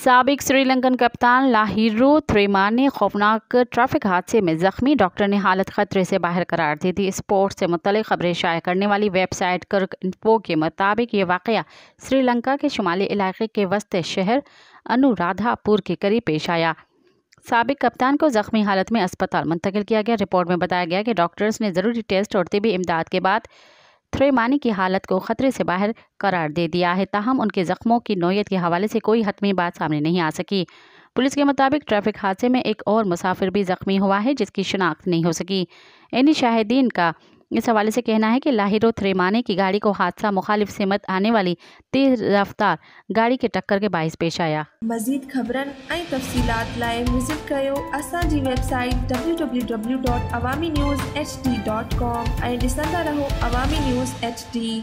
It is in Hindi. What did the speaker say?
साबिक श्रीलंकन कप्तान लाहिरू थ्रेमाने खौफनाक ट्रैफिक हादसे में जख्मी, डॉक्टर ने हालत खतरे से बाहर करार दी थी। स्पोर्ट्स से मुतल्लिक खबरें शाया करने वाली वेबसाइट क्रिकइन्फो के मुताबिक ये वाक़या श्रीलंका के शुमाली इलाके के वस्ती शहर अनुराधापुर के करीब पेश आया। साबिक कप्तान को जख्मी हालत में अस्पताल मुंतकिल किया गया। रिपोर्ट में बताया गया कि डॉक्टर्स ने ज़रूरी टेस्ट और तिबी इमदाद के बाद थ्रेमानी की हालत को खतरे से बाहर करार दे दिया है। ताहम उनके जख्मों की नौयत के हवाले से कोई हतमी बात सामने नहीं आ सकी। पुलिस के मुताबिक ट्रैफिक हादसे में एक और मुसाफिर भी जख्मी हुआ है, जिसकी शिनाख्त नहीं हो सकी। इन्हीं शाहिदीन का इस हवाले से कहना है कि लाहिरू थ्रेमाने की गाड़ी को हादसा मुखालिफ सिमत आने वाली तेज रफ्तार गाड़ी के टक्कर के बाइस पेश आया। मज़ीद खबरन ऐं तफ़सीलात लाइ विज़िट कयो असांजी वेबसाइट www.awamiNewsHD.com ऐं ॾिसंदा रहो अवामी न्यूज़ HD।